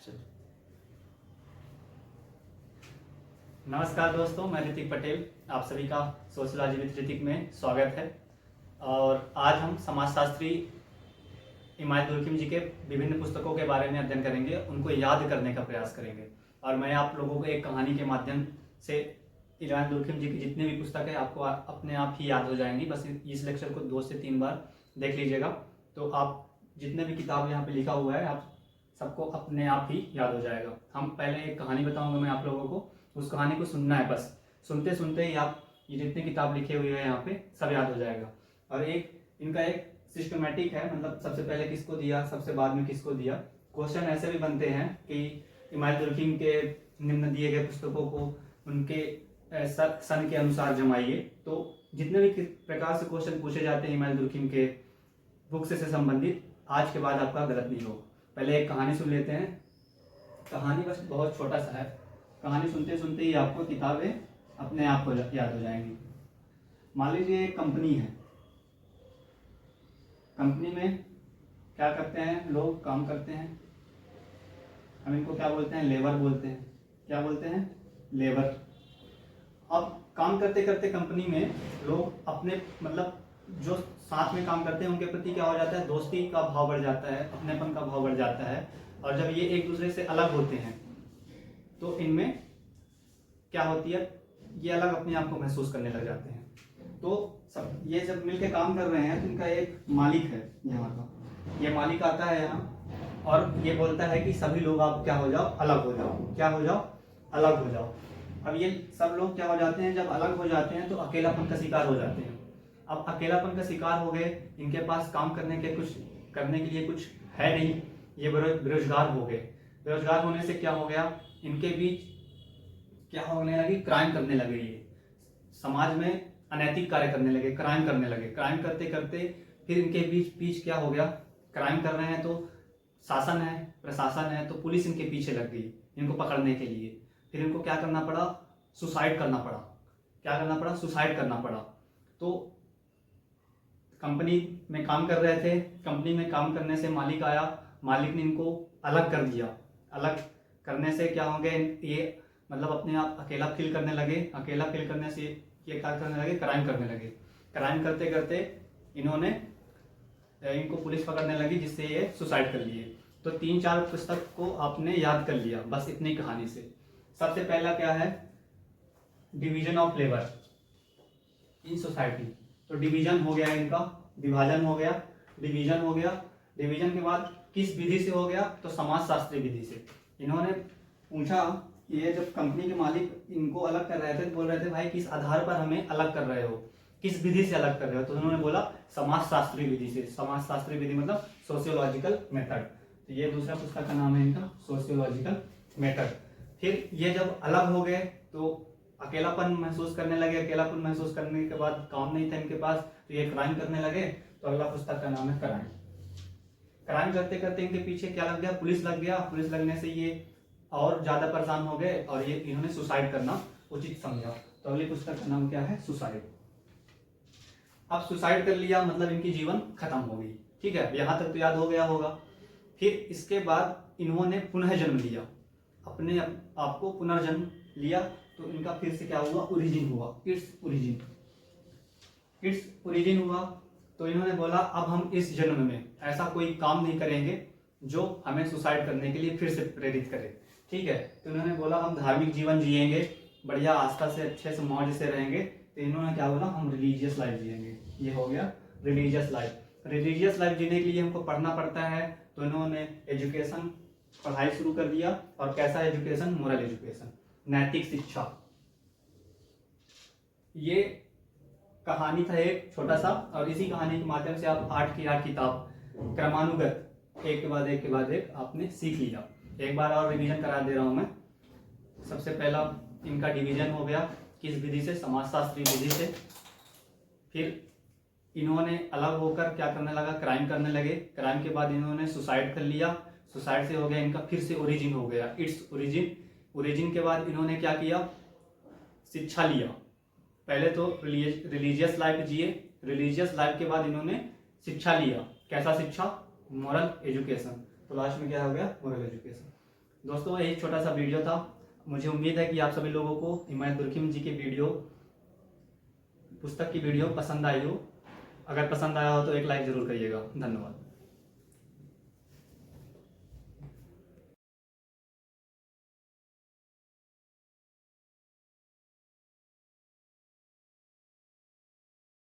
चलिए। नमस्कार दोस्तों, मैं ऋतिक पटेल। आप सभी का सोशियोलॉजी विद ऋतिक में स्वागत है। और आज हम समाजशास्त्री इमाद दुर्खिम जी के विभिन्न पुस्तकों के बारे में अध्ययन करेंगे, उनको याद करने का प्रयास करेंगे। और मैं आप लोगों को एक कहानी के माध्यम से इमाद दुर्खिम जी की जितनी भी पुस्तक है आपको अपने आप ही याद हो जाएंगी। बस इस लेक्चर को 2 से 3 बार देख लीजिएगा, तो आप जितने भी किताब यहाँ पे लिखा हुआ है आप सबको अपने आप ही याद हो जाएगा। हम पहले एक कहानी बताऊंगा मैं आप लोगों को, उस कहानी को सुनना है। बस सुनते सुनते ही आप ये जितनी किताब लिखे हुए हैं यहाँ पे सब याद हो जाएगा। और इनका एक सिस्टमेटिक है, मतलब सबसे पहले किसको दिया, सबसे बाद में किसको दिया। क्वेश्चन ऐसे भी बनते हैं कि इमाद दुर्खिम के निम्न दिए गए पुस्तकों को उनके सन के अनुसार जमाइए। तो जितने भी प्रकार से क्वेश्चन पूछे जाते हैं इमाद दुर्खिम के बुक से संबंधित, आज के बाद आपका गलत नहीं होगा। पहले एक कहानी सुन लेते हैं। कहानी बस बहुत छोटा सा है, कहानी सुनते सुनते ही आपको किताबें अपने आप को याद हो जाएंगी। मान लीजिए एक कंपनी है, कंपनी में क्या करते हैं लोग, काम करते हैं। हम इनको क्या बोलते हैं, लेबर बोलते हैं। क्या बोलते हैं, लेबर। अब काम करते करते कंपनी में लोग अपने मतलब जो साथ में काम करते हैं उनके प्रति क्या हो जाता है, दोस्ती का भाव बढ़ जाता है, अपनेपन का भाव बढ़ जाता है। और जब ये एक दूसरे से अलग होते हैं तो इनमें क्या होती है, ये अलग अपने आप को महसूस करने लग जाते हैं। तो सब ये जब मिलके काम कर रहे हैं तो इनका एक मालिक है यहाँ का, ये मालिक आता है यहाँ और ये बोलता है कि सभी लोग आप क्या हो जाओ, अलग हो जाओ। क्या हो जाओ, अलग हो जाओ। अब ये सब लोग क्या हो जाते हैं, जब अलग हो जाते हैं तो अकेलापन का शिकार हो जाते हैं। अब अकेलापन का शिकार हो गए, इनके पास काम करने के लिए कुछ है नहीं, ये बेरोजगार हो गए। बेरोजगार होने से क्या हो गया, इनके बीच क्या होने लगी, क्राइम करने लगे। ये समाज में अनैतिक कार्य करने लगे, क्राइम करने लगे। क्राइम करते करते फिर इनके बीच क्या हो गया, क्राइम कर रहे हैं तो शासन है, प्रशासन है, तो पुलिस इनके पीछे लग गई इनको पकड़ने के लिए। फिर इनको क्या करना पड़ा, सुसाइड करना पड़ा। क्या करना पड़ा, सुसाइड करना पड़ा। तो कंपनी में काम कर रहे थे, कंपनी में काम करने से मालिक आया, मालिक ने इनको अलग कर दिया। अलग करने से क्या होंगे, ये मतलब अपने आप अकेला फील करने लगे। अकेला फील करने से ये क्या करने लगे, क्राइम करने लगे। क्राइम करते करते इनको पुलिस पकड़ने लगी, जिससे ये सुसाइड कर लिए। तो 3-4 पुस्तक को आपने याद कर लिया बस इतनी कहानी से। सबसे पहला क्या है, division of labour in society. तो डिवीजन हो गया इनका, विभाजन हो गया, डिवीजन हो गया। डिवीजन के बाद किस विधि से हो गया, तो समाजशास्त्री विधि से। इन्होंने पूछा, ये जब कंपनी के मालिक इनको अलग कर रहे थे तो बोल रहे थे भाई किस आधार पर हमें अलग कर रहे हो, किस विधि से अलग कर रहे हो। तो उन्होंने बोला समाजशास्त्री विधि से। समाजशास्त्री विधि मतलब सोशियोलॉजिकल मेथड। तो ये दूसरा पुस्तक का नाम है इनका, सोशियोलॉजिकल मेथड। फिर ये जब अलग हो गए तो अकेलापन महसूस करने लगे। अकेलापन महसूस करने के बाद काम नहीं था इनके पास, तो ये क्राइम करने लगे। तो अगला पुस्तक का नाम है क्राइम। क्राइम करते करते इनके पीछे क्या लग गया, पुलिस लग गया। पुलिस लगने से ये और ज्यादा परेशान हो गए और ये इन्होंने सुसाइड करना उचित समझा। तो अगली पुस्तक का नाम क्या है, सुसाइड। अब सुसाइड कर लिया मतलब इनकी जीवन खत्म हो गई। ठीक है, यहां तक तो याद हो गया होगा। फिर इसके बाद इन्होंने पुनः जन्म लिया, अपने आप को पुनर्जन्म लिया। तो इनका फिर से क्या हुआ, ओरिजिन हुआ, इट्स ओरिजिन हुआ। तो इन्होंने बोला अब हम इस जन्म में ऐसा कोई काम नहीं करेंगे जो हमें सुसाइड करने के लिए फिर से प्रेरित करे। ठीक है, तो इन्होंने बोला हम धार्मिक जीवन जिएंगे, बढ़िया आस्था से अच्छे से मौज से रहेंगे। तो इन्होंने क्या बोला, हम रिलीजियस लाइफ जिएंगे। ये हो गया रिलीजियस लाइफ। रिलीजियस लाइफ जीने के लिए हमको पढ़ना पड़ता है, तो इन्होंने एजुकेशन पढ़ाई शुरू कर दिया। और कैसा एजुकेशन, मोरल एजुकेशन, नैतिक शिक्षा। ये कहानी था एक छोटा सा, और इसी कहानी के माध्यम से आप 8 की 8 किताब क्रमानुगत एक के बाद एक आपने सीख लिया। एक बार और रिवीजन करा दे रहा हूं मैं। सबसे पहला इनका डिवीजन हो गया, किस विधि से, समाजशास्त्री विधि से। फिर इन्होंने अलग होकर क्या करने लगा, क्राइम करने लगे। क्राइम के बाद इन्होंने सुसाइड कर लिया। सुसाइड से हो गया इनका फिर से ओरिजिन हो गया, इट्स ओरिजिन। ओरिजिन के बाद इन्होंने क्या किया, शिक्षा लिया। पहले तो रिलीजियस लाइफ जिए, रिलीजियस लाइफ के बाद इन्होंने शिक्षा लिया। कैसा शिक्षा, मोरल एजुकेशन। तो लास्ट में क्या हो गया, मोरल एजुकेशन। दोस्तों यही छोटा सा वीडियो था। मुझे उम्मीद है कि आप सभी लोगों को हिमायत दुर्खिम जी की वीडियो, पुस्तक की वीडियो पसंद आई हो। अगर पसंद आया हो तो एक लाइक ज़रूर करिएगा। धन्यवाद।